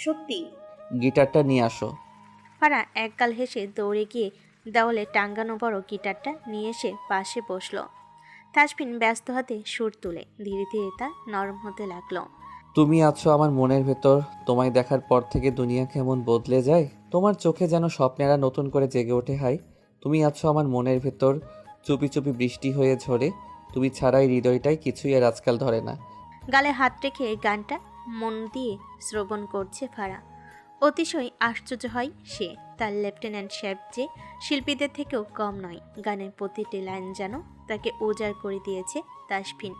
সত্যি? গিটারটা নিয়ে আসো। ফারা একগাল হেসে দৌড়ে গিয়ে দেওয়ালে টাঙ্গানো বড় গিটারটা নিয়ে এসে পাশে বসলো। তাসফিন ব্যস্ত হাতে সুর তুলে ধীরে ধীরে তা নরম হতে লাগলো। তুমি আছো আমার মনের ভেতর, তোমায় দেখার পর থেকে দুনিয়া কেমন বদলে যায়। তোমার চোখে যেন স্বপ্নেরা নতুন করে জেগে ওঠে। হাই, তুমি আছো আমার মনের ভেতর, চুপি চুপি বৃষ্টি হয়ে ঝরে। তুমি ছাড়াই হৃদয়টাই কিছুই আর আজকাল ধরে না। গালে হাত রেখে গানটা মন দিয়ে শ্রবণ করছে ফারা। অতিশয় আশ্চর্য হয় সে। তার লেফটেন্যান্ট সাহেব যে শিল্পীদের থেকেও কম নয়। গানের প্রতিটি লাইন যেন তাকে উজাড় করে দিয়েছে তাসফিন।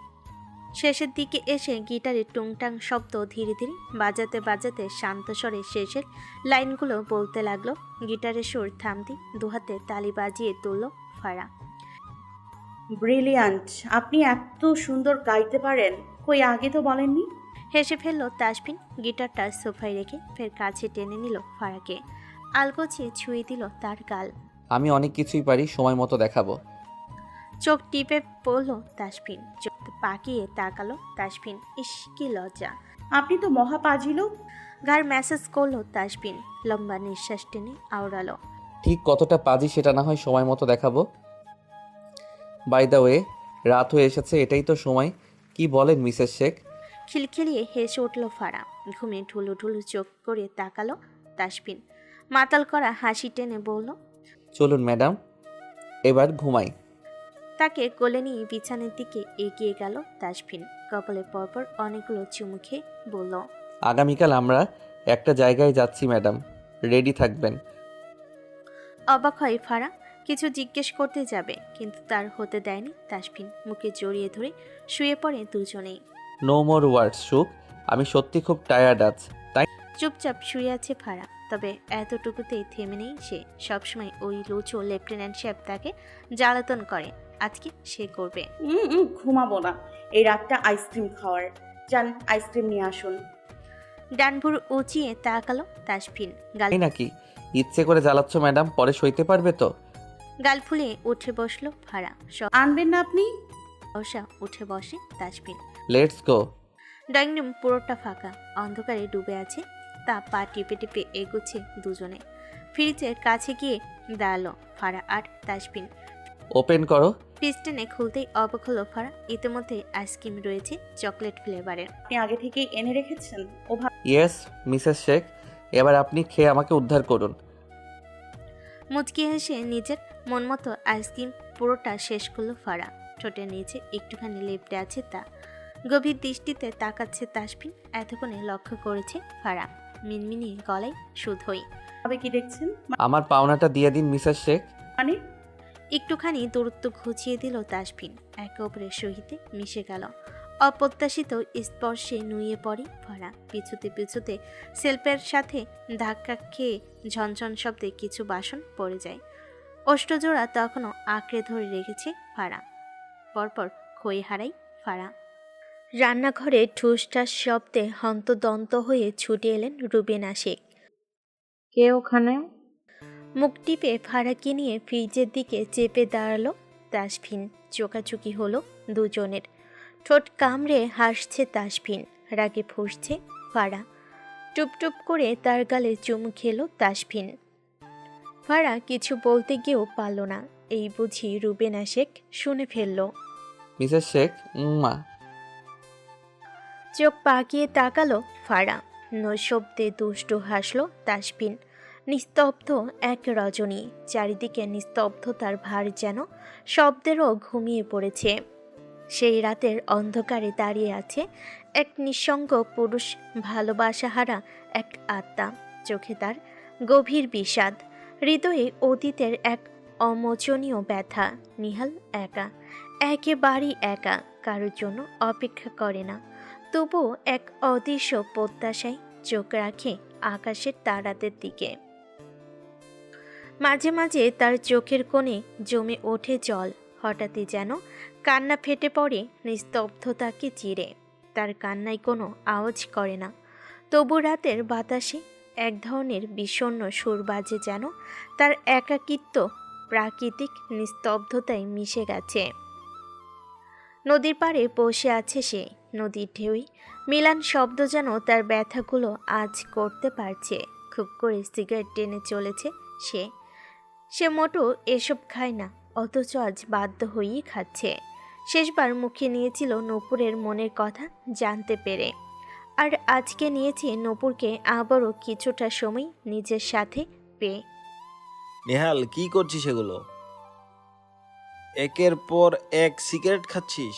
শেষের দিকে এসে গিটারের টুংটাং শব্দ ধীরে ধীরে বাজাতে বাজাতে শান্ত স্বরে শেষের লাইনগুলো বলতে লাগলো। গিটারের সুর থামতি দুহাতে তালি বাজিয়ে তুলল ফারা। ব্রিলিয়ান্ট! আপনি এত সুন্দর গাইতে পারেন, কই আগে তো বলেননি। হেসে ফেলল তাসফিন। গিটারটা সোফায় রেখে ফের কাছে টেনে নিল ফারাকে। আলগোছে ছুঁয়ে দিল তার গাল। আমি অনেক কিছুই পারি, সময় মতো দেখাবো। চোখ টিপে পড়ল তাসফিন। চোখ পাকিয়ে তাকালো তাসফিন। ইস কি লজ্জা! আপনি তো মহাপাজিল। ঘাড় ম্যাসেজ করলো তাসফিন। লম্বা নিঃশ্বাস টেনে আওড়ালো। ঠিক কতটা পাজি সেটা না হয় সময় মতো দেখাবো। বাই দ্য ওয়ে, রাত হয়ে এসেছে, এটাই তো সময়। কি বলেন মিসেস শেখ? খিলখিলিয়ে হেসে উঠল ফারা। ঘুমে ঢুলু ঢুলু চোখ করে তাকালো তাসফিন। মাতাল করা হাসি টেনে বলল, চলুন ম্যাডাম, এবার ঘুমাই। তাকে কোলে নিয়ে বিছানার দিকে এগিয়ে গেল তাসফিন। কপালে পরপর অনেকগুলো চুমু খেয়ে বলল, আগামীকাল আমরা একটা জায়গায় যাচ্ছি ম্যাডাম, রেডি থাকবেন। অবাক হয় ফারা। কিছু জিজ্ঞেস করতে যাবে কিন্তু তার হতে দেয়নি তাসফিন। মুখে জড়িয়ে ধরে শুয়ে পড়ে দুজনেই। নো মোর ওয়ার্ডস সুখ, আমি সত্যি খুব টায়ার্ড আজ। তাই চুপচাপ শুয়ে আছে ফারা। তবে এতটুকুতেই থেমে নেই সে। সবসময় ওই লুচো লেফটেন্যান্ট সাহেব তাকে জ্বালাতন করে, আজকে সে করবে। ঘুমাবো না, এই রাতটা আইসক্রিম খাওয়ার। যান, আইসক্রিম নিয়ে আসুন। ডানভুর উঁচিয়ে তাকালো তাসফিন। নাকি ইচ্ছে করে জ্বালাচ্ছ ম্যাডাম, পরে সইতে পারবে তো? গাল ফুলে উঠে বসলো ফারা। আনবেন না আপনি? সহসা উঠে বসে Tasfin. Let's go. Drawing room পুরোটা ফাঁকা, অন্ধকারে ডুবে আছে। তা পা টিপে টিপে এগোচ্ছে দুজনে। ফ্রিজের কাছে গিয়ে দাঁড়ালো ফারা আর তাসফিন। ওপেন করো। পিস্টেনে খুলতেই অবাক হলো ফারা। ইতিমধ্যে আইসক্রিম রয়েছে চকলেট ফ্লেভারের। আপনি আগে থেকেই এনে রেখেছেন? ও ইয়েস মিসেস শেখ, এবার আপনি খেয়ে আমাকে উদ্ধার করুন। মুচকি হেসে নিজের মন মতো আইসক্রিম পুরোটা শেষ করলো ফারা। ঠোঁটের নিচে একটুখানি লেপটে আছে তা। গভীর দৃষ্টিতে তাকাচ্ছে তাসফিন। এতক্ষণে লক্ষ্য করেছে ফারা। মিনমিনিয়ে গলায় শুধোই, ভাবে কি দেখছেন? আমার পাওনাটা দিয়ে দিন মিসেস শেখ। মানে? একটুখানি দূরত্ব ঘুচিয়ে দিল তাসফিন। একে অপরের সহিতে মিশে গেল। অপ্রত্যাশিত স্পর্শে নুয়ে পড়ে ফারা। পিছুতে পিছুতে সেলফের সাথে ধাক্কা খেয়ে ঝনঝন শব্দে কিছু বাসন পড়ে যায়। অষ্টজোড়া তখনও আঁকড়ে ধরে রেখেছে ফারা। পরপর খই হারাই ফারা। রান্নাঘরে ঠুসঠাস শব্দে হন্তদন্ত হয়ে ছুটে এলেন রুবিনা শেখ। কে ওখানে? মুখ টিপে ফারাকে নিয়ে ফ্রিজের দিকে চেপে দাঁড়ালো তাসফিন। চোকাচুকি হলো দুজনের। ঠোঁট কামড়ে হাসছে তাসফিন, রাগে ফুঁসছে ফারা। টুপটুপ করে তার গালে চুমু খেলো তাসফিন। ফারা কিছু বলতে গিয়েও পারল না। এই বুঝি রুবেনা শেখ শুনে ফেলল। মিসেস শেখ, মা। চোখ পাকিয়ে তাকালো ফারা। নৈশব্দে দুষ্টু হাসলো তাসফিন। নিস্তব্ধ এক রজনী। চারিদিকে নিস্তব্ধতার ভার যেন শব্দেরও ঘুমিয়ে পড়েছে। সেই রাতের অন্ধকারে দাঁড়িয়ে আছে এক নিঃসঙ্গ পুরুষ, ভালোবাসাহারা এক আত্মা। চোখে তার গভীর বিষাদ, হৃদয়ে অতীতের এক অমোচনীয় ব্যথা। নিহাল একা, একেবারেই একা, কারোর জন্য অপেক্ষা করে না। তবুও এক অদৃশ্য প্রত্যাশায় চোখ রাখে আকাশের তারাদের দিকে। মাঝে মাঝে তার চোখের কোণে জমে ওঠে জল। হঠাৎই যেন কান্না ফেটে পড়ে নিস্তব্ধতাকে চিরে। তার কান্নায় কোনো আওয়াজ করে না, তবু রাতের বাতাসে এক ধরনের বিষণ্ণ সুর বাজে, যেন তার একাকিত্ব প্রাকৃতিক নিস্তব্ধতায় মিশে গেছে। নদীর পাড়ে বসে আছে সে। নদীর ঢেউই মিলান শব্দ যেন তার ব্যথাগুলো আজ করতে পারছে। খুব করে সিগারেট টেনে চলেছে সে। সে মোটো এসব খায় না, অথচ আজ বাধ্য হয়েই খাচ্ছে। শেষবার মুখে নিয়েছিল নূপুরের মনের কথা জানতে পেরে, আর আজকে নিয়েছে নূপুরকে আবারও কিছুটা সময় নিজের সাথে পেয়ে। নেহাল, কি করছিস এগুলো? একের পর এক সিগারেট খাচ্ছিস?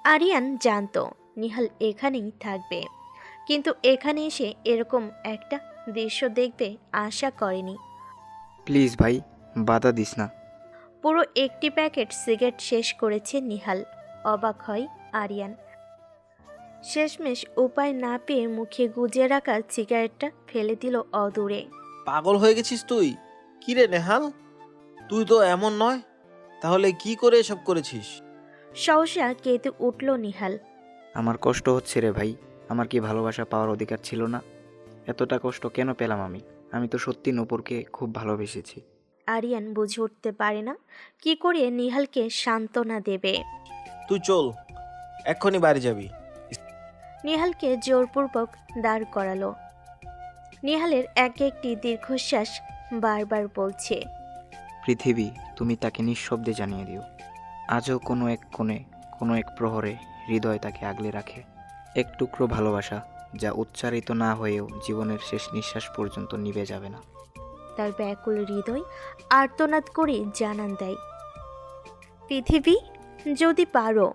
আরিয়ান জানতো নিহাল এখানেই থাকবে, কিন্তু এখানে এসে এরকম একটা দৃশ্য দেখবে আশা করেনি। প্লিজ ভাই, বাধা দিস না। পুরো একটি প্যাকেট সিগারেট শেষ করেছে নিহাল। অবাক হয় আরিয়ান। শেষমেশ উপায় না পেয়ে মুখে গুজে রাখা সিগারেটটা ফেলে দিল অদূরে। পাগল হয়ে গেছিস তুই? কি রে নেহাল, তুই তো এমন নয়, তাহলে কি করে এসব করেছিস? সহসা কেঁদে উঠল নিহাল। আমার কষ্ট হচ্ছে রে ভাই। আমার কি ভালোবাসা পাওয়ার অধিকার ছিল না? এতটা কষ্ট কেন পেলাম আমি? আমি তো সত্যি নূপুরকে খুব ভালোবেসেছি। আরিয়ান বুঝে উঠতে পারে না কি করে নিহালকে সান্ত্বনা দেবে। তুই চল, এক্ষুনি বাড়ি যাবি। নিহালকে জোরপূর্বক দাঁড় করালো। নিহালের এক একটি দীর্ঘশ্বাস বারবার বলছে, পৃথিবী, তুমি তাকে নিঃশব্দে জানিয়ে দিও। আজও কোনো এক কোণে, কোনো এক প্রহরে হৃদয় তাকে আগলে রাখে। এক টুকরো ভালোবাসা, যা উচ্চারিত না হয়েও জীবনের শেষ নিঃশ্বাস পর্যন্ত নিভে যাবে না। তার ব্যাকুল হৃদয় আর্তনাদ করে জানান দেয়, পৃথিবী, যদি পারো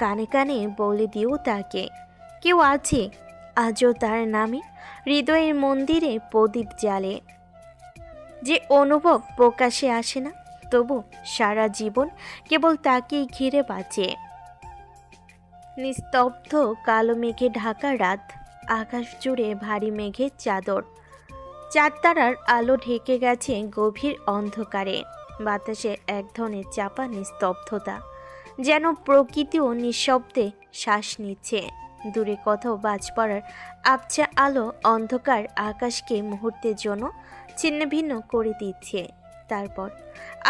কানে কানে বলে দিও তাকে, কেউ আছে আজও তার নামে হৃদয়ের মন্দিরে প্রদীপ জ্বালে। যে অনুভব প্রকাশে আসে না, তবু সারা জীবন কেবল তাকেই ঘিরে বাঁচে। নিস্তব্ধ কালো মেঘে ঢাকা রাত, আকাশ জুড়ে ভারী মেঘের চাদর। চাঁদ তারার আলো ঢেকে গেছে গভীর অন্ধকারে। বাতাসে এক ধরনের চাপা নিস্তব্ধতা, যেন প্রকৃতিও নিঃশব্দে শ্বাস নিচ্ছে। দূরে কোথাও বাজ পড়ার আবছা আলো অন্ধকার আকাশকে মুহূর্তের জন্য ছিন্নভিন্ন করে দিচ্ছে। তারপর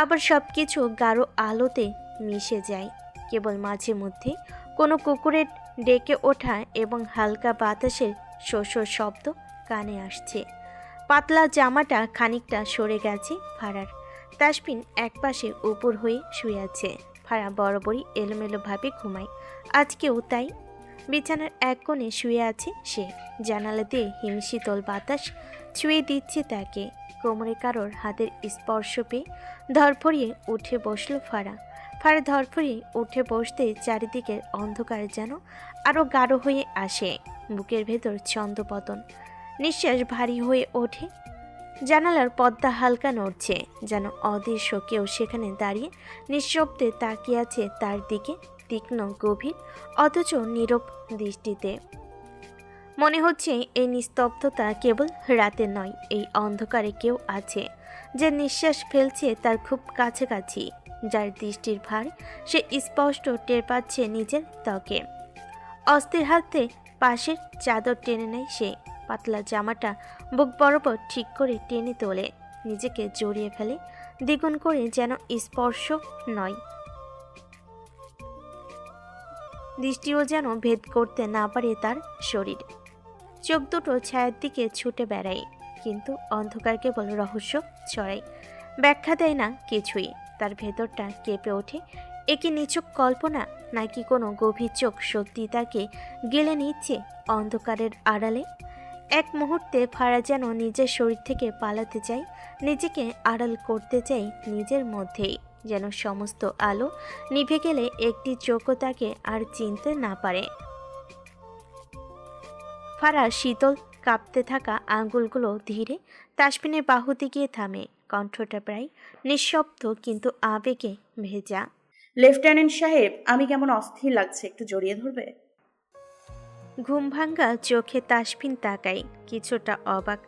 আবার সবকিছু গাঢ় আলোতে মিশে যায়। কেবল মাঝে মধ্যে কোনো কুকুরের ডেকে ওঠা এবং হালকা বাতাসের শোষর শব্দ কানে আসছে। পাতলা জামাটা খানিকটা সরে গেছে ফারার। তাসপিন একপাশে উপর হয়ে শুয়ে আছে। ফারা বরাবরই এলোমেলোভাবে ঘুমায়, আজকেও তাই। বিছানার এক কোণে শুয়ে আছে সে। জানালা দিয়ে হিমশীতল বাতাস ছুঁয়ে দিচ্ছে তাকে। কোমরে কারোর হাতের স্পর্শ পেয়ে ধরফরিয়ে উঠে বসল ফারা। ফারা ধরফরিয়ে উঠে বসতে চারিদিকের অন্ধকার যেন আরও গাঢ় হয়ে আসে। বুকের ভেতর ছন্দপতন, নিঃশ্বাস ভারী হয়ে ওঠে। জানালার পর্দা হালকা নড়ছে, যেন অদৃশ্য কেউ সেখানে দাঁড়িয়ে নিঃশব্দে তাকিয়ে আছে তার দিকে, তীক্ষ্ণ গভীর অথচ নীরব দৃষ্টিতে। মনে হচ্ছে এই নিস্তব্ধতা কেবল রাতে নয়, এই অন্ধকারে কেউ আছে যে নিঃশ্বাস ফেলছে তার খুব কাছাকাছি, যার দৃষ্টির ভার সে স্পষ্ট টের পাচ্ছে নিজের ত্বকে। অস্থির হাতে পাশের চাদর টেনে নেয় সে। পাতলা জামাটা বুক বরাবর ঠিক করে টেনে তোলে, নিজেকে জড়িয়ে ফেলে দ্বিগুণ করে, যেন স্পর্শ নয়, দৃষ্টিও যেন ভেদ করতে না পারে তার শরীর। চোখ দুটো ছায়ার দিকে ছুটে বেড়ায়, কিন্তু অন্ধকার কেবল রহস্য ছড়ায়, ব্যাখ্যা দেয় না কিছুই। তার ভেতরটা কেঁপে ওঠে। এ কি নিছক কল্পনা, নাকি কোনো গভীর চোখ সত্যি তাকে গেলে নিচ্ছে অন্ধকারের আড়ালে? এক মুহূর্তে ফারা যেন নিজের শরীর থেকে পালাতে চায়, নিজেকে আড়াল করতে চায় নিজের মধ্যেই, যেন সমস্ত আলো নিভে গেলে একটি চোখও তাকে আর চিনতে না পারে। ফারা শীতল কাঁপতে থাকা আঙ্গুলগুলো ধীরে তাসপিনের বাহুতে গিয়ে থামে। কণ্ঠটা প্রায় নিঃশব্দ, কিন্তু আবেগে ভেজা। লেফটেন্যান্ট সাহেব, আমি কেমন অস্থির লাগছে, একটু জড়িয়ে ধরবে? ঘুম ভাঙ্গা চোখে তাসপিন তাকায়, কিছুটা অবাক।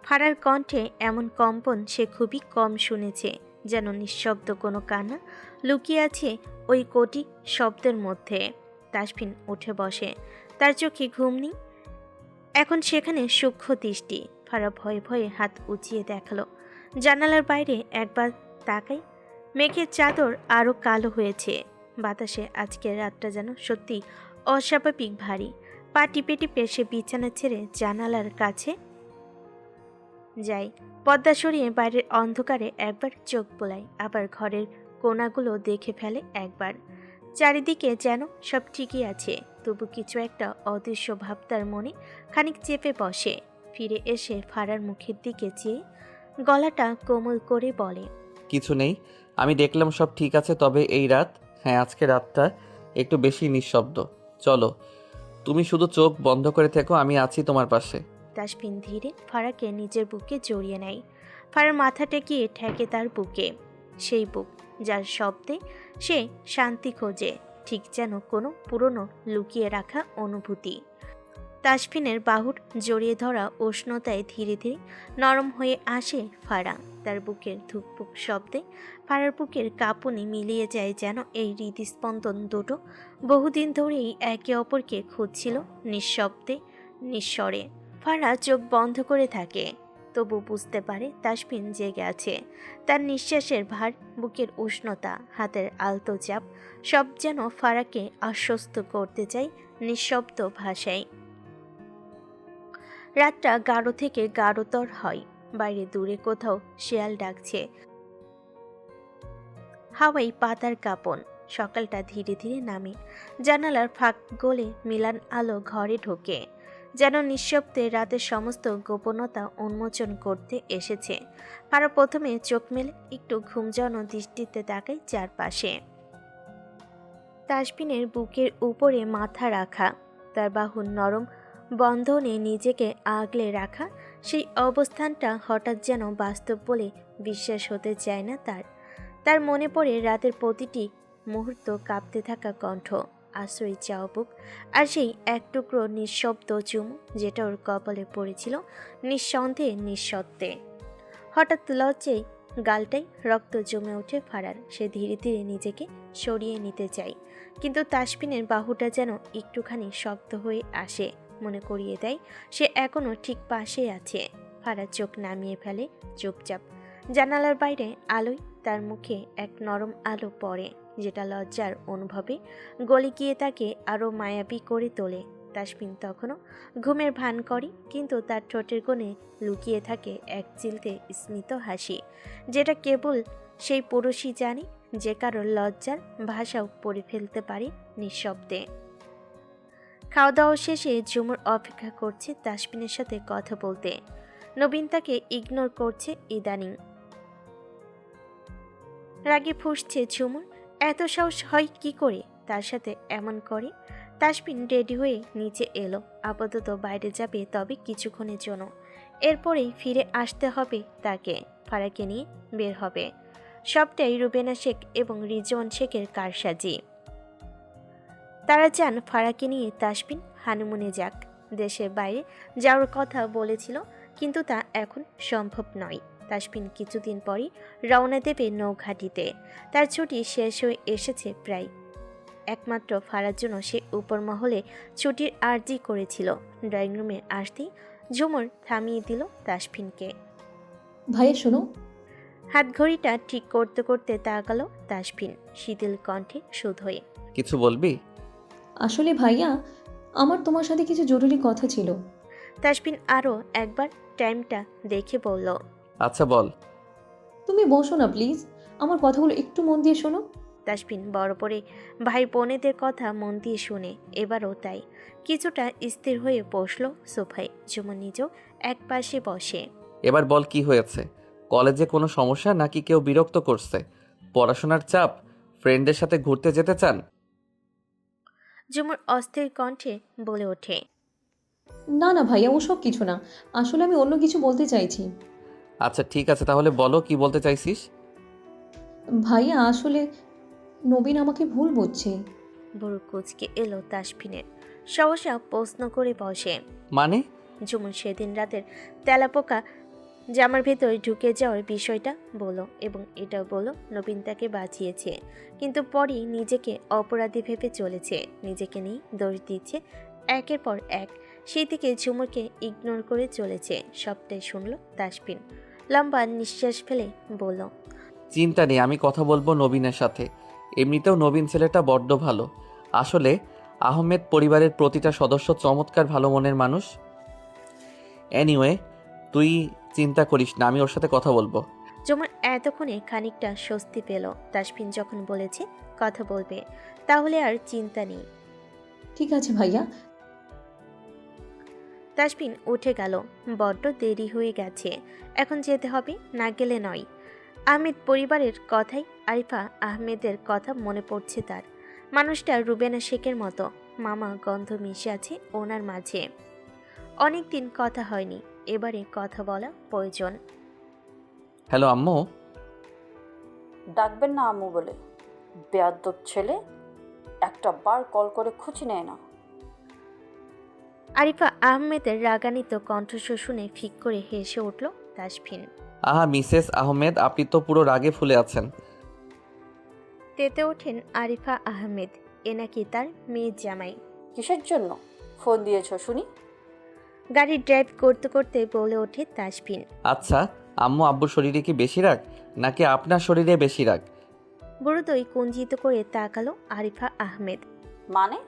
ফারার কণ্ঠে এমন কম্পন সে খুবই কম শুনেছে, যেন নিঃশব্দ কোনো কান্না লুকিয়ে আছে ওই কোটি শব্দের মধ্যে। তাসপিন উঠে বসে, তার চোখে ঘুম নেই, এখন সেখানে সূক্ষ্ম দৃষ্টি। ফারা ভয়ে ভয়ে হাত উঁচিয়ে দেখালো। জানালার বাইরে একবার তাকায়, মেঘের চাদর আরও কালো হয়েছে। বাতাসে আজকের রাতটা যেন সত্যি অস্বাভাবিক ভারী। পা টিপে টিপে সে বিছানা ছেড়ে জানালার কাছে যায়। পর্দা সরিয়ে বাইরের অন্ধকারে একবার চোখ বোলায়, আবার ঘরের কোণাগুলো দেখে ফেলে একবার। চারিদিকে যেন সব ঠিকই আছে, তবু কিছু একটা অদৃশ্য ভাব তার মনে খানিক চেপে বসে। ফিরে এসে ফারার মুখের দিকে চেয়ে গলাটা কোমল করে বলে, কিছু নেই, আমি দেখলাম সব ঠিক আছে। তবে এই রাত, হ্যাঁ আজকে রাতটা একটু বেশি নিঃশব্দ। চলো, তুমি শুধু চোখ বন্ধ করে থেকো, আমি আছি তোমার পাশে। তাসফিন ধীরে ফারাকে নিজের বুকে জড়িয়ে নেয়। ফারার মাথা টেকিয়ে ঠেকে তার বুকে, সেই বুক যার শব্দে সে শান্তি খোঁজে, ঠিক যেন কোনো পুরনো লুকিয়ে রাখা অনুভূতি। তাসফিনের বাহুর জড়িয়ে ধরা উষ্ণতায় ধীরে ধীরে নরম হয়ে আসে ফারা। তার বুকের ধুকপুক শব্দে ফারার বুকের কাঁপুনি মিলিয়ে যায়, যেন এই হৃদস্পন্দন দুটো বহুদিন ধরেই একে অপরকে খুঁজছিল নিঃশব্দে নিঃস্বরে। ফারা চোখ বন্ধ করে থাকে, তবু বুঝতে পারে তাসফিন জেগে আছে। তার নিঃশ্বাসের ভার, বুকের উষ্ণতা, হাতের আলতো চাপ সব যেন ফারাকে আশ্বস্ত করতে চায় নিঃশব্দ ভাষায়। রাতটা গাঢ় থেকে গাঢ়তর হয়। বাইরে দূরে কোথাও শেয়াল ডাকছে, হাওয়াই পাতার কাঁপন। সকালটা ধীরে ধীরে নামে, জানালার ফাঁক গলে মিলান আলো ঘরে ঢোকে, যেন নিঃশব্দে রাতের সমস্ত গোপনতা উন্মোচন করতে এসেছে। পারা প্রথমে চোখ মেলে একটু ঘুমজানো দৃষ্টিতে তাকায় চারপাশে। তাসফিনের বুকের উপরে মাথা রাখা, তার বাহুর নরম বন্ধনে নিজেকে আগলে রাখা, সেই অবস্থানটা হঠাৎ যেন বাস্তব বলে বিশ্বাস হতে চায় না তার। তার মনে পড়ে রাতের প্রতিটি মুহূর্ত, কাঁপতে থাকা কণ্ঠ, আশ্রয় চাও বুক, আর সেই এক টুকরো নিঃশব্দ চুমু যেটা ওর কপালে পড়েছিল নিঃসন্দেহে নিঃসত্ত্বে। হঠাৎ লজ্জায় গালটাই রক্ত জমে ওঠে ফারার। সে ধীরে ধীরে নিজেকে সরিয়ে নিতে চায়, কিন্তু তাসফিনের বাহুটা যেন একটুখানি শক্ত হয়ে আসে, মনে করিয়ে দেয় সে এখনো ঠিক পাশে আছে। ফারা চোখ নামিয়ে ফেলে চুপচাপ। জানালার বাইরে আলোয় তার মুখে এক নরম আলো পড়ে, যেটা লজ্জার অনুভবে গলে গিয়ে তাকে আরও মায়াবী করে তোলে। তাসফিন তখনও ঘুমের ভান করে, কিন্তু তার ঠোঁটের কোণে লুকিয়ে থাকে এক চিলতে স্মিত হাসি, যেটা কেবল সেই পুরুষই জানে যে কারোর লজ্জার ভাষাও পড়ে ফেলতে পারে নিঃশব্দে। খাওয়া দাওয়া শেষে ঝুমুর অপেক্ষা করছে তাসফিনের সাথে কথা বলতে। নবীন তাকে ইগনোর করছে ইদানিং। রাগে ফুঁসছে ঝুমুর, এত সাহস হয় কি করে তার সাথে এমন করে। তাসফিন রেডি হয়ে নিচে এলো, আপাতত বাইরে যাবে তবে কিছুক্ষণের জন্য, এরপরেই ফিরে আসতে হবে তাকে। ফারাকে নিয়ে বের হবে। সবটাই রুবেনা শেখ এবং রিজওয়ান শেখের কারসাজি। তারা চান ফারাকে নিয়ে তাসফিন হানিমুনে যাক। দেশের বাইরে যাওয়ার কথা বলেছিল, কিন্তু তা এখন সম্ভব নয়। তাসফিন কিছুদিন পরই রওনা দেবে নৌঘাটিতে। তার ছুটি শেষ হয়ে এসেছে প্রায়। একমাত্র ফারার জন্য সে উপর মহলে ছুটির আর্জি করেছিল। ড্রয়িং রুমে আসতেই ঝুমুর থামিয়ে দিল তাসফিনকে। ভাইয়া শোনো। হাত ঘড়িটা ঠিক করতে করতে তাকালো তাসফিন শিথিল কণ্ঠে শুধ হয়ে। কিছু বলবি? আসলে ভাইয়া, আমার তোমার সাথে কিছু জরুরি কথা ছিল। তাসফিন আরও একবার টাইমটা দেখে বলল, আচ্ছা বল। তুমি বসো না প্লিজ, আমার কথাগুলো একটু মন দিয়ে শোনো। তাসফিন বড় পড়ে ভাই বোনেদের কথা মন দিয়ে শুনে এবারও তাই কিছুটা স্থির হয়ে বসলো সোফায়। ঝুমুর নিজেও এক পাশে বসে। এবার বল কি হয়েছে? কলেজে কোনো সমস্যা নাকি কেউ বিরক্ত করছে? পড়াশোনার চাপ? ফ্রেন্ডদের সাথে ঘুরতে যেতে চান? ঝুমুর অস্থির কণ্ঠে বলে ওঠে, না না ভাইয়া, ওসব কিছু না, আসলে আমি অন্য কিছু বলতে চাইছি। আচ্ছা ঠিক আছে, তাহলে বলো কি বলতে চাইছিস। ভাইয়া আসলে নবীন আমাকে ভুল বুঝছে। ভুরু কুচকে এলো তাসফিনের। সহসা প্রশ্ন করে বসে। মানে? ঝুমুর সেদিন রাতের তেলাপোকা জামার ভেতরে ঢুকে যাওয়ার বিষয়টা বলো, এবং এটাও বলো নবীন তাকে বাঁচিয়েছে, কিন্তু পরই নিজেকে অপরাধী ভেবে চলেছে, নিজেকে নিয়ে দোষ দিচ্ছে একের পর এক। সেই থেকে ঝুমুরকে ইগনোর করে চলেছে। সবটাই শুনল তাসফিন। লম্বা নিঃশ্বাস ফেলে বলল, চিন্তা নেই, আমি কথা বলবো নবীনের সাথে। এমনিতেও নবীন ছেলেটা বড্ড ভালো। আসলে আহমেদ পরিবারের প্রতিটা সদস্য চমৎকার ভালো মনের মানুষ। এনিওয়ে, তুই চিন্তা করিস না, আমি ওর সাথে কথা বলবো। ঝুমুর এতক্ষণে খানিকটা স্বস্তি পেল। তাসফিন যখন বলেছে কথা বলবে, তাহলে আর চিন্তা নেই। ঠিক আছে ভাইয়া। তাসফিন উঠে গেল। বড্ড দেরি হয়ে গেছে, এখন যেতে হবে, না গেলে নয়। আহমেদ পরিবারের কথাই আরিফা আহমেদের কথা মনে পড়ছে তার। মানুষটা রুবেনা শেখের মতো, মামা গন্ধ মিশে আছে ওনার মাঝে। অনেক দিন কথা হয়নি, এবারে কথা বলা প্রয়োজন। হ্যালো আম্মু। ডাকবেন না আম্মু বলে, বেয়াদ্দব ছেলে, একটা বার কল করে খুঁজি নেয় না। আরিফা আহমেদের রাগান্বিত কণ্ঠস্বর শুনে ফিক করে হেসে উঠল তাসফিন। আহা মিসেস আহমেদ, আপনি তো পুরো রাগে ফুলে আছেন। তেতে ওঠেন আরিফা আহমেদ। এ নাকি তার মেয়ের জামাই। কিসের জন্য ফোন দিয়েছ শুনি? গাড়ি ড্রাইভ করতে করতে বলে ওঠে তাসফিন। আচ্ছা আম্মু, আব্বুর শরীরে কি বেশি রাগ নাকি আপনার শরীরে বেশি রাগ? বুড়োদই কুঞ্চিত করে তাকালো আরিফা আহমেদ। মানে?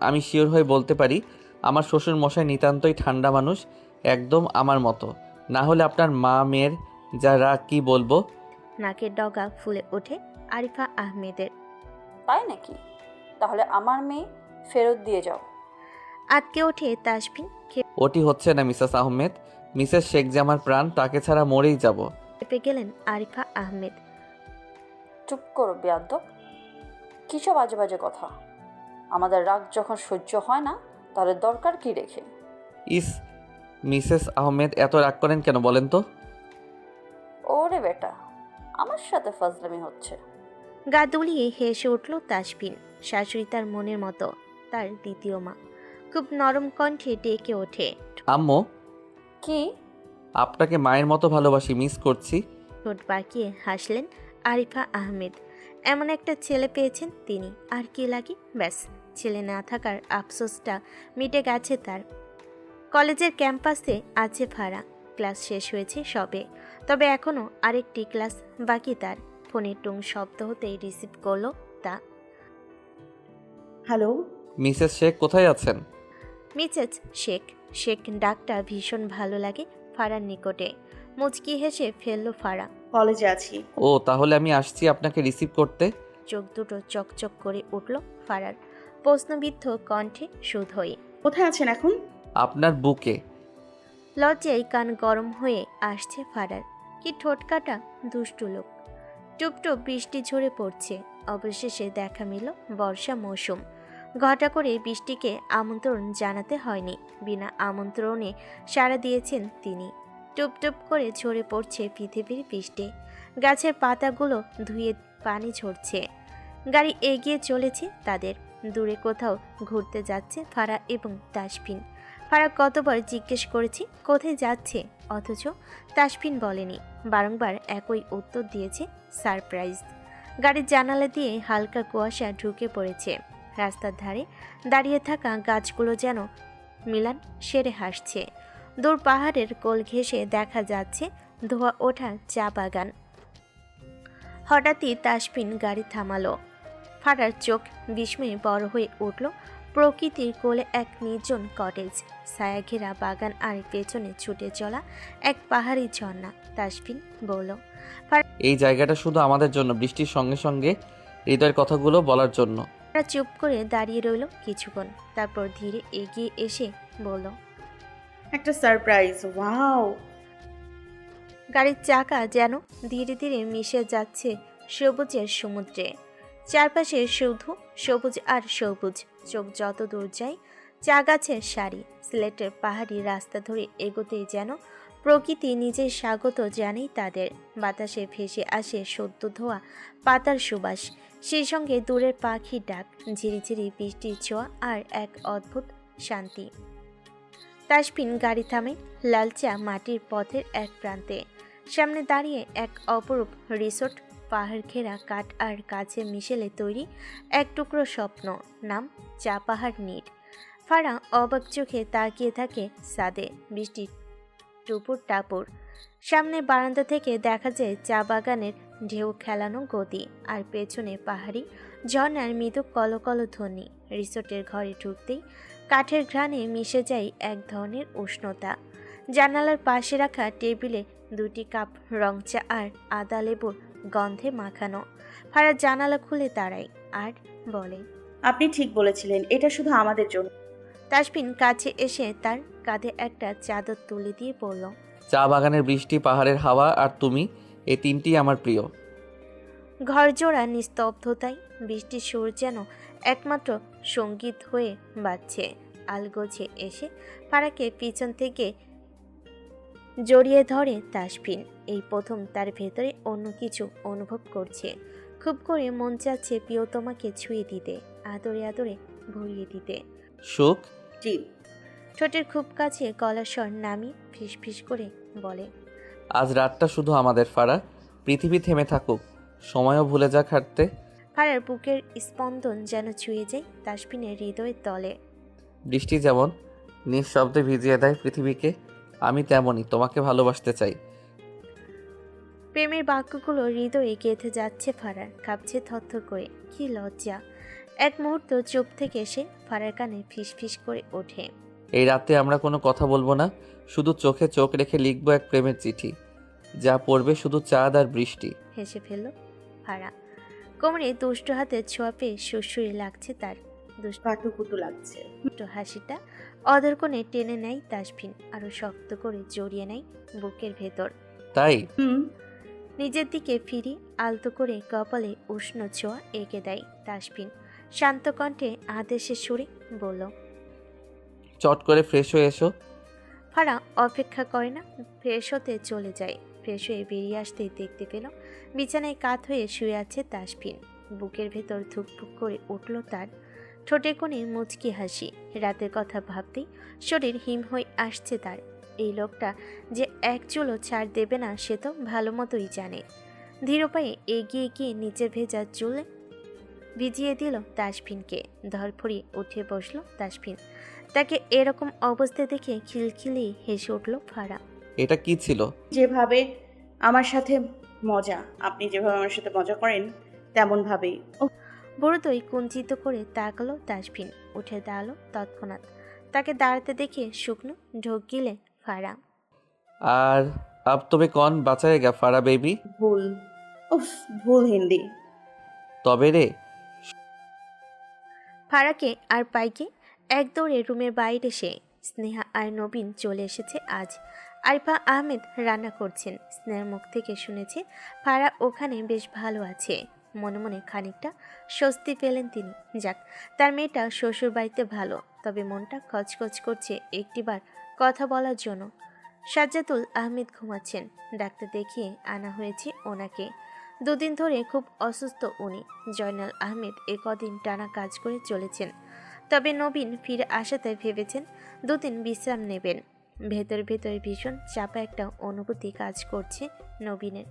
আমি শিওর হয়ে বলতে পারি, আমার শ্বশুর মশাই নিতান্তই ঠান্ডা মানুষ, একদম আমার মতো। না হলে আপনার মা মেয়ের যা রাগ কি বলবো। নাকের ডগা ফুলে ওঠে আরিফা আহমেদের। তাই নাকি? তাহলে আমার মেয়ে ফেরত দিয়ে যাও। আটকে ওঠে তাসফিন। ওটি হচ্ছে না মিসেস আহমেদ, মিসেস শেখ যে আমার প্রাণ, তাকে ছাড়া মরেই যাব। খেপে গেলেন আরিফা আহমেদ। চুপ করো বেয়াদ্দব, কিসব বাজে বাজে কথা। আমাদের রাগ যখন সহ্য হয় না, তাহলে দরকার কি রেখে? ইস, মিসেস আহমেদ এত রাগ করেন কেন বলেন তো? ওরে বেটা, আমার সাথে ফাজলামি হচ্ছে। গা দুলিয়ে হেসে উঠল তাসফিন। শাশুড়ি তার মনের মতো, তার দ্বিতীয় মা। খুব নরম কণ্ঠে ডেকে ওঠে। আম্মু, কি? আপনাকে মায়ের মতো ভালোবাসি, মিস করছি। ঠোঁট বাঁকিয়ে হাসলেন আরিফা আহমেদ। এমন একটা ছেলে পেয়েছেন তিনি, আর কি লাগে? ব্যাস, ছেলে না থাকার আফসোসটা মিটে গেছে তার। কলেজের ক্যাম্পাসে আছে ফারা। ক্লাস শেষ হয়েছে সবে, তবে এখনও আরেকটি ক্লাস বাকি তার। ফোনের টুং শব্দ হতেই রিসিভ করলো তা। হ্যালো। মিসেস শেখ কোথায় আছেন? মিসেস শেখ। শেখ ডাকটা ভীষণ ভালো লাগে ফারার নিকটে। মুচকি হেসে ফেললো ফারা। কলেজে আছি। ও, তাহলে আমি আসছি আপনাকে রিসিভ করতে। চোখ দুটো চকচক করে উঠল ফারার। প্রশ্নবিদ্ধ কণ্ঠে শুধোই। কোথায় আছেন এখন? আপনার বুকে। লজ্জায় কান গরম হয়ে আসছে ফারার। কি ঠোঁটকাটা দুষ্টু লোক। টুপটুপ বৃষ্টি ঝরে পড়ছে। অবশেষে দেখা মিল বর্ষা মৌসুম। ঘটা করে বৃষ্টিকে আমন্ত্রণ জানাতে হয়নি, বিনা আমন্ত্রণে সাড়া দিয়েছেন তিনি। টুপটুপ করে ঝরে পড়ছে পৃথিবীর বৃষ্টি। গাছের পাতাগুলো ধুয়ে পানি ঝরছে। গাড়ি এগিয়ে চলেছে তাদের। দূরে কোথাও ঘুরতে যাচ্ছে ফারা এবং তাসফিন। ফারা কতবার জিজ্ঞেস করেছে কোথায় যাচ্ছে, অথচ তাসফিন বলেনি। বারংবার একই উত্তর দিয়েছে, সারপ্রাইজ। গাড়ির জানালা দিয়ে হালকা কুয়াশা ঢুকে পড়েছে। রাস্তার ধারে দাঁড়িয়ে থাকা গাছগুলো যেন মিলান সেরে হাসছে। দূর পাহাড়ের কোল ঘেঁষে দেখা যাচ্ছে ধোয়া ওঠা চা বাগান। হঠাৎই তাসফিন গাড়ি থামালো। ফারার চোখ বিস্ময়ে বড় হয়ে উঠল। প্রকৃতির কোলে এক নির্জন কটেজ, ছায়া ঘেরা বাগান, আর পেছনে ছুটে চলা এক পাহাড়ি ঝর্ণা। তাসফিন বলল, এই জায়গাটা শুধু আমাদের জন্য, বৃষ্টির সঙ্গে সঙ্গে হৃদয়ের কথাগুলো বলার জন্য। ফারা চুপ করে দাঁড়িয়ে রইল কিছুক্ষণ, তারপর ধীরে এগিয়ে এসে বলল, একটা সারপ্রাইজ। ওয়াও। গাড়ির চাকা যেন ধীরে ধীরে মিশে যাচ্ছে সবুজের সমুদ্রে। চারপাশে শুধু সবুজ আর সবুজ। চোখ যত দূর যায় চা গাছের সারি। সিলেটের পাহাড়ি রাস্তা ধরে এগোতেই যেন প্রকৃতি নিজের স্বাগত জানেই তাদের। বাতাসে ভেসে আসে সদ্য ধোয়া পাতার সুবাস, সেই সঙ্গে দূরের পাখির ডাক, ঝিরিঝিরি বৃষ্টির ছোঁয়া, আর এক অদ্ভুত শান্তি। তাসফিন গাড়ি থামে লালচা মাটির পথের এক প্রান্তে। সামনে দাঁড়িয়ে এক অপরূপ রিসোর্ট, পাহাড় ঘেরা কাঠ আর গাছে মিশেলে তৈরি এক টুকরো স্বপ্ন, নাম চা পাহাড় নীড়। ফারা অবাক চোখে তাকিয়ে থাকে ছাদে, বৃষ্টি টুপুর টাপুর। সামনে বারান্দা থেকে দেখা যায় চা বাগানের ঢেউ খেলানো গতি, আর পেছনে পাহাড়ি ঝর্ণার মৃদু কলকল ধ্বনি। রিসোর্টের ঘরে ঢুকতেই কাঠের ঘ্রাণে মিশে যায় এক ধরনের উষ্ণতা। জানালার পাশে রাখা টেবিলে 2টি কাপ রং চা আর আদা লেবুর গন্ধে মাখানো। ফারাজ জানালা খুলে দাঁড়ায় আর বলে, আপনি ঠিক বলেছিলেন, এটা শুধু আমাদের জন্য। তাসবিন কাছে এসে তার কাঁধে একটা চাদর তুলে দিয়ে বলল, চা বাগানের বৃষ্টি, পাহাড়ের হাওয়া আর তুমি, এই তিনটি আমার প্রিয়। ঘরজোড়া নিস্তব্ধতায় বৃষ্টির সুর যেন একমাত্র সঙ্গীত হয়ে বাজছে। আলগোছে এসে ফারাকে পিছন থেকে জড়িয়ে ধরে তাসবিন। এই প্রথম তার ভেতরে অন্য কিছু অনুভব করছে। খুব করে মন চাচ্ছে প্রিয়তমাকে ছুঁয়ে দিতে, আদরে আদরে ভরিয়ে দিতে। সুখ। জি। ঠোঁটের খুব কাছে গলার স্বর নামিয়ে ফিসফিস করে বলে, আজ রাতটা শুধু আমাদের ফারা, পৃথিবী থেমে থাকুক, সময়ও ভুলে যাক হাঁটতে। ফারার বুকের স্পন্দন যেন ছুঁয়ে যায় তাসবিনের হৃদয়ের তলে। বৃষ্টি যেমন নিঃশব্দে ভিজিয়ে দেয় পৃথিবীকে, আমি তেমনই তোমাকে ভালোবাসতে চাই। প্রেমের বাক্যগুলো হৃদয়ে গেঁথে যাচ্ছে ফারার, কাঁপছে থরথর করে। কি লজ্জা! এক মুহূর্ত চুপ থেকে এসে ফারার কানে ফিসফিস করে ওঠে, এই রাতে আমরা কোনো কথা বলবো না, শুধু চোখে চোখ রেখে লিখবো এক প্রেমের চিঠি, যা পড়বে শুধু চাঁদ আর বৃষ্টি। হেসে ফেলল ফারা। কোমরে দুষ্ট হাতে ছোঁয়া পেয়ে সুরসুরি লাগছে তার। দুষ্ট কাটুকুটু লাগছে। হাসিটা অদর কোণে টেনে নেয় তাসবিন, আরো শক্ত করে জড়িয়ে নেয় বুকের ভেতর। তাই হুম। নিজের দিকে ফিরি আলতো করে কপালে উষ্ণ ছোঁয়া এঁকে দেয় তাসবিন। শান্ত কণ্ঠে আদেশের সুরে বলল, চট করে ফ্রেশ হয়ে এসো। ফারা অপেক্ষা করে না, ফ্রেশ হতে চলে যায়। ফ্রেশ হয়ে বেরিয়ে আসতেই দেখতে পেল বিছানায় কাত হয়ে শুয়ে আছে তাসবিন। বুকের ভেতর ধুকপুক করে উঠল তার। ঠোঁটে কোণে মুচকি হাসি। রাতের কথা ভাবতেই শরীর হিম হয়ে আসছে তার। এই লোকটা যে এক চুলও ছাড় দেবে না সে তো ভালো মতোই জানে। ধীর পায়ে এগিয়ে গিয়ে নিচের ভেজা চুলে ভিজিয়ে দিল তাসবিনকে। ধরফড়িয়ে উঠে বসলো তাসবিন। তাকে এরকম অবস্থা দেখে খিলখিলিয়ে হেসে উঠল ফারা। এটা কি ছিল? যেভাবে আমার সাথে মজা, আপনি যেভাবে আমার সাথে মজা করেন তেমন ভাবেই। ও বড়দই কুঞ্চিত করে তাকালো তাসবিন। উঠে দাঁড়ালো তৎক্ষণাৎ। তাকে দাঁড়াতে দেখে শুকনো ঢোক গিলে ফারা। আর আব তবে কন বাঁচায়েগা ফারা বেবি? ভুল। উফ, ভুল হিন্দি। তবে রে ফারাকে আর পাইকে এক দৌড়ে রুমের বাইরে সে। স্নেহা আর নবীন চলে এসেছে আজ। আরিফা আহমেদ রান্না করছেন। স্নেহার মুখ থেকে শুনেছে ফারা ওখানে বেশ ভালো আছে। মনে মনে খানিকটা স্বস্তি পেলেন তিনি। যাক, তার মেয়েটা শ্বশুর বাড়িতে ভালো, তবে মনটা খচখচ করছে একটিবার কথা বলার জন্য। সাজ্জাদুল আহমেদ ঘুমাচ্ছেন। ডাক্তার দেখিয়ে আনা হয়েছে ওনাকে। 2 দিন ধরে খুব অসুস্থ উনি। জয়নাল আহমেদ কদিন টানা কাজ করে চলেছেন, তবে নবীন ফিরে আসাতে ভেবেছেন 2 দিন বিশ্রাম নেবেন। ভেতর ভীষণ চাপা একটা অনুভূতি কাজ করছে নবীনের।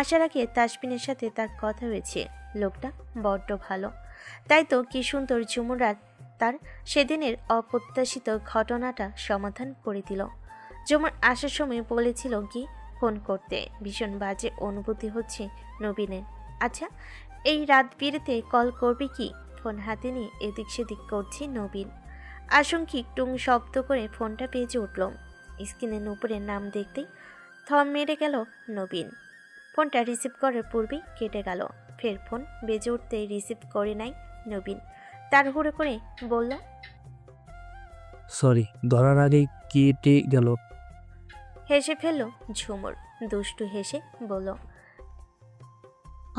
আসার আগে তাসবিনের সাথে তার কথা হয়েছে। লোকটা বড্ড ভালো। তাই তো কি সুন্দর ঝুমুরার তার সেদিনের অপ্রত্যাশিত ঘটনাটা সমাধান করে দিল। ঝুমুর আসার সময় বলেছিল কি ফোন করতে। ভীষণ বাজে অনুভূতি হচ্ছে নবীনের। আচ্ছা, এই রাত বিরেতে কল করবে কি? ফোন হাতে নিয়ে এদিক সেদিক করছে নবীন। আশঙ্কিক টুং শব্দ করে ফোনটা বেজে উঠল। স্ক্রিনের উপরে নাম দেখতেই থম মেরে গেল নবীন। ফোনটা রিসিভ করার পূর্বেই কেটে গেল। ফের ফোন বেজে উঠতে রিসিভ করে নাই নবীন। তাড়াহুড়ো করে বলল, সরি, ধরার আগেই কেটে গেল। হেসে ফেলল ঝুমুর। দুষ্টু হেসে বলল,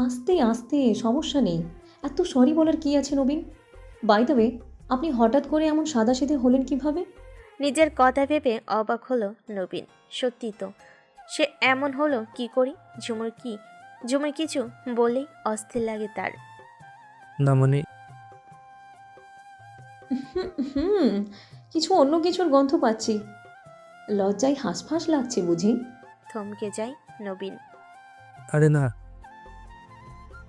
আস্তে আস্তে, সমস্যা নেই। এত সরি বলার কি আছে নবীন? বাই দ্য ওয়ে, আপনি হঠাৎ করে এমন সাদাসিধে হলেন কিভাবে? নিজের কথা ভেবে অবাক হলো নবীন। সত্যি তো, সে এমন হলো কি করি? ঝুমুর কিছু বলেই অস্থির লাগে তার। না মানে হুম, কিছু অন্য কিছুর গন্ধ পাচ্ছি। লজ্জায় হাঁসফাঁস লাগছে বুঝি? থমকে যায় নবীন। আরে না।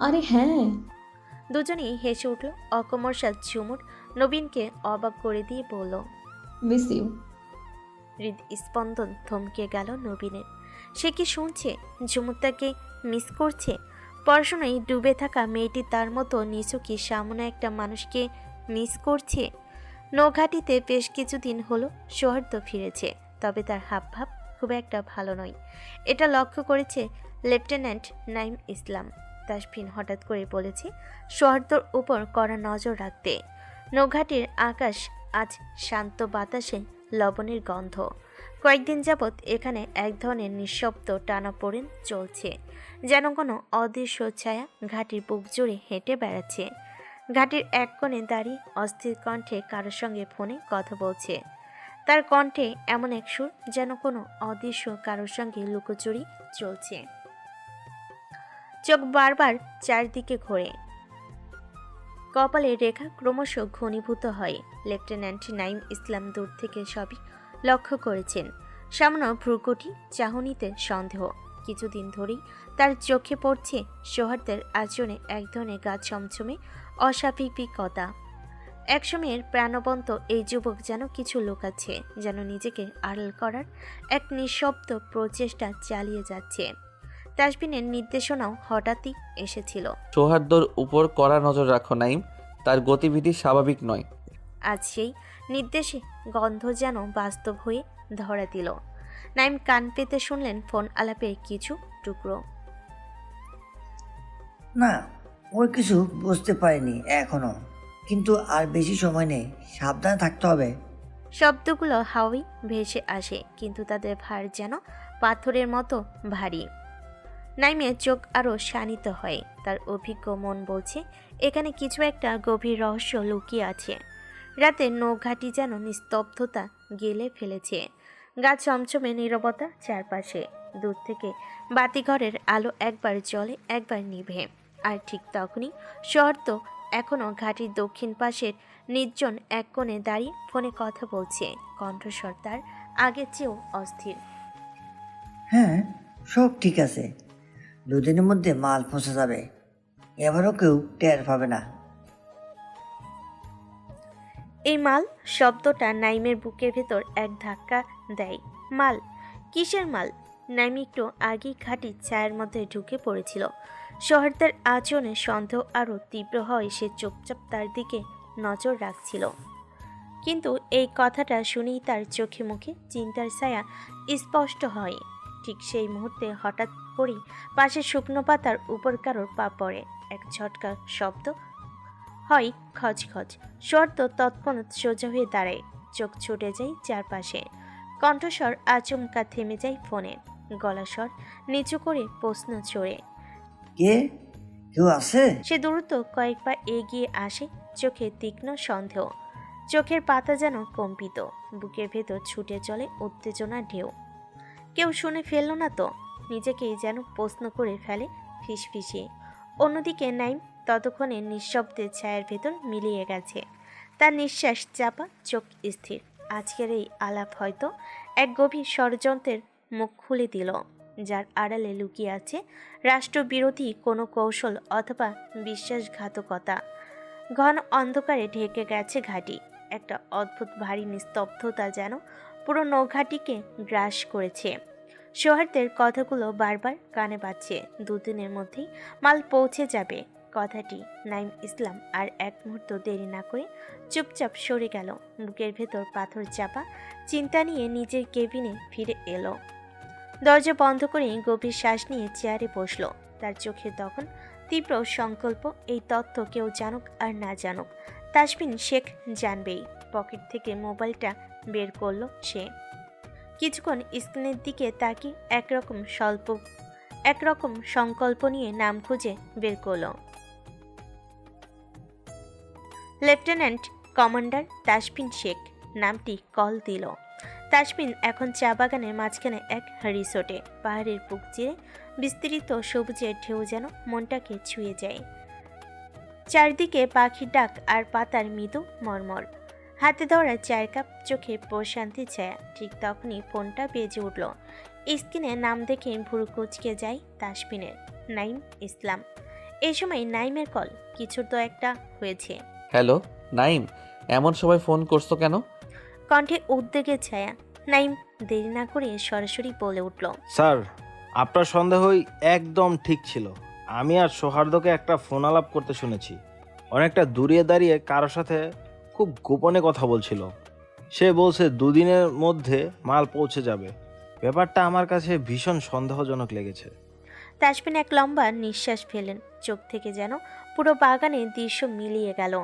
আরে হ্যাঁ। দুজনেই হেসে উঠল। অকমর্ষা ঝুমুর নবীনকে অবাক করে দিয়ে বলল, মিস ইউ। হৃদস্পন্দন থমকে গেল নবীনের। সে কি শুনছে? ঝুমুর তাকে মিস করছে? পড়াশোনায় ডুবে থাকা মেয়েটি তার মতো নিছকি সামনে একটা মানুষকে মিস করছে। নৌঘাটিতে বেশ কিছুদিন হলো সৌহার্দ্য ফিরেছে, তবে তার হাবভাব খুব একটা ভালো নয়। এটা লক্ষ্য করেছে লেফটেন্যান্ট নাইম ইসলাম। তাসফিন হঠাৎ করে বলেছে সৌহার্দ্যর উপর কড়া নজর রাখতে। নৌঘাটির আকাশ আজ শান্ত, বাতাসে লবণের গন্ধ। কয়েকদিন যাবৎ এখানে এক ধরনের নিঃশব্দ টানাপোড়েন চলছে, যেন কোনো অদৃশ্য ছায়া ঘাটির বুক জুড়ে হেঁটে বেড়াচ্ছে। ঘাটির এক কোণে দাঁড়িয়ে অস্থির কণ্ঠে কারোর সঙ্গে ফোনে কথা বলছে। তার কণ্ঠে এমন এক সুর যেন কোনো অদৃশ্য কারোর সঙ্গে লুকোচুরি চলছে। চোখ বারবার চারদিকে ঘোরে, কপালের রেখা ক্রমশ ঘনীভূত হয়। লেফটেন্যান্ট নাইম ইসলাম দূর থেকে সবই লক্ষ্য করেছেন। সামান্য ভ্রুকুটি, চাহনিতে সন্দেহ। কিছুদিন ধরেই তার চোখে পড়ছে সৌহার্দ্যের আচরণে এক ধরনের গা ছমছমে অস্বাভাবিকতা। একসময়ের প্রাণবন্ত এই যুবক যেন কিছু লুকাচ্ছে, যেন নিজেকে আড়াল করার এক নিঃশব্দ প্রচেষ্টা চালিয়ে যাচ্ছে। তাসবিনের নির্দেশনাও হঠাৎই এসেছিল। সৌহার্দ্যর উপর কড়া নজর রাখো নাইম, তার গতিবিধি স্বাভাবিক নয়। আজ সেই নির্দেশে গন্ধ যেন বাস্তব হয়ে ধরা দিল। নাইম কান পেতে শুনলেন ফোন আলাপের কিছু টুকরো। না, ওই কিছু বুঝতে পারিনি এখনো, কিন্তু আর বেশি সময় নেই, সাবধানে থাকতে হবে। শব্দগুলো হাওয়ায় ভেসে আসে, কিন্তু তাদের ভার যেন পাথরের মতো ভারী। নাইমের চোখ আরও শানিত হয়। তার অভিজ্ঞ মন বলছে এখানে কিছু একটা গভীর রহস্য লুকিয়ে আছে। রাতের নৌঘাটি যেন নিস্তব্ধতা গেলে ফেলেছে। গা চমচমে নীরবতা চারপাশে। দূর থেকে বাতিঘরের আলো একবার জ্বলে, একবার নিভে। আর ঠিক তখনই সৌহার্দ্য এখনও ঘাটির দক্ষিণ পাশের নির্জন এক কোণে দাঁড়িয়ে ফোনে কথা বলছে। কণ্ঠস্বর তার আগের চেয়েও অস্থির। হ্যাঁ, সব ঠিক আছে, দুদিনের মধ্যে মাল পৌঁছে যাবে, এবারও কেউ টের পাবে না। এই মাল শব্দটা নাইমের বুকের ভেতর এক ধাক্কা দেয়। মাল? কিসের মাল? নাইম একটু আগেই ঘাটি ছায়ার মধ্যে ঢুকে পড়েছিল। সৌহার্দ্যের আচরণে সন্দেহ আরও তীব্র হয়। সে চুপচাপ তার দিকে নজর রাখছিল, কিন্তু এই কথাটা শুনেই তার চোখে মুখে চিন্তার ছায়া স্পষ্ট হয়। ঠিক সেই মুহূর্তে হঠাৎ করেই পাশে শুকনো পাতার উপর কারোর পা পড়ে। এক ঝটকা শব্দ হয়, খচখচ। সৌহার্দ্য তৎক্ষণাৎ সোজা হয়ে দাঁড়ায়, চোখ ছুটে যায় চারপাশে। কণ্ঠস্বর আচমকা থেমে যায় ফোনে। গলাস্বর নিচু করে প্রশ্ন ছড়ে, কে? কেউ আছে? সে দ্রুত কয়েক পা এগিয়ে আসে, চোখে তীক্ষ্ণ সন্দেহ। চোখের পাতা যেন কম্পিত, বুকের ভেতর ছুটে চলে উত্তেজনা ঢেউ। কেউ শুনে ফেলল না তো? নিজেকেই যেন প্রশ্ন করে ফেলে ফিসফিসিয়ে। অন্যদিকে নাইম ততক্ষণে নিঃশব্দে ছায়ার ভেতর মিলিয়ে গেছে। তার নিঃশ্বাস চাপা, চোখ স্থির। আজকের এই আলাপ হয়তো এক গভীর ষড়যন্ত্রের মুখ খুলে দিল, যার আড়ালে লুকিয়ে আছে রাষ্ট্রবিরোধী কোনো কৌশল অথবা বিশ্বাসঘাতকতা। ঘন অন্ধকারে ঢেকে গেছে ঘাটি। একটা অদ্ভুত ভারী নিস্তব্ধতা যেন পুরো নৌঘাটিকে গ্রাস করেছে। সৌহার্দ্যের কথাগুলো বারবার কানে বাজছে। দুদিনের মধ্যেই মাল পৌঁছে যাবে কথাটি। নাইম ইসলাম আর এক মুহূর্ত দেরি না করে চুপচাপ সরে গেল। বুকের ভেতর পাথর চাপা চিন্তা নিয়ে নিজের কেবিনে ফিরে এলো। দরজা বন্ধ করে গভীর শ্বাস নিয়ে চেয়ারে বসল। তার চোখে তখন তীব্র সংকল্প, এই তথ্য কেউ জানুক আর না জানুক, তাসবিন শেখ জানবেই। পকেট থেকে মোবাইলটা বের করলো সে। কিছুক্ষণ স্ক্রিনের দিকে তাকিয়ে একরকম সংকল্প নিয়ে নাম খুঁজে বের করলো। লেফটেন্যান্ট কমান্ডার তাসবিন শেখ নামটি কল দিল। তাসবিন এখন চা বাগানের মাঝখানে এক রিসোর্টে। পাহাড়ের বুক চিরে বিস্তৃত সবুজের ঢেউ যেন মনটাকে ছুঁয়ে যায়। চারদিকে পাখির ডাক আর পাতার মৃদু মর্মর। হাতে ধরা চায়ের কাপ, চোখে প্রশান্তি ছায়া। ঠিক তখনই ফোনটা বেজে উঠল। স্ক্রিনে নাম দেখে ভুরু কুঁচকে যায় তাসবিনের। নাইম ইসলাম। এই সময় নাইমের কল। কিছু তো একটা হয়েছে। হ্যালো নাইম, এমন সময় ফোন করছো কেন? কণ্ঠে উদ্বেগের ছায়া। নাইম দেরি না করে সরাসরি বলে উঠল, স্যার, আপনার সন্দেহই একদম ঠিক ছিল। আমি আর সৌহার্দ্যকে একটা ফোন আলাপ করতে শুনেছি। অনেকটা দূরে দাঁড়িয়ে কারোর সাথে খুব গোপনে কথা বলছিল। সে বলছে 2 দিনের মধ্যে মাল পৌঁছে যাবে। ব্যাপারটা আমার কাছে ভীষণ সন্দেহজনক লেগেছে। তাসবিন এক লম্বা নিঃশ্বাস ফেলেন, চোখ থেকে যেন পুরো বাগানের দৃশ্য মিলিয়ে গেল।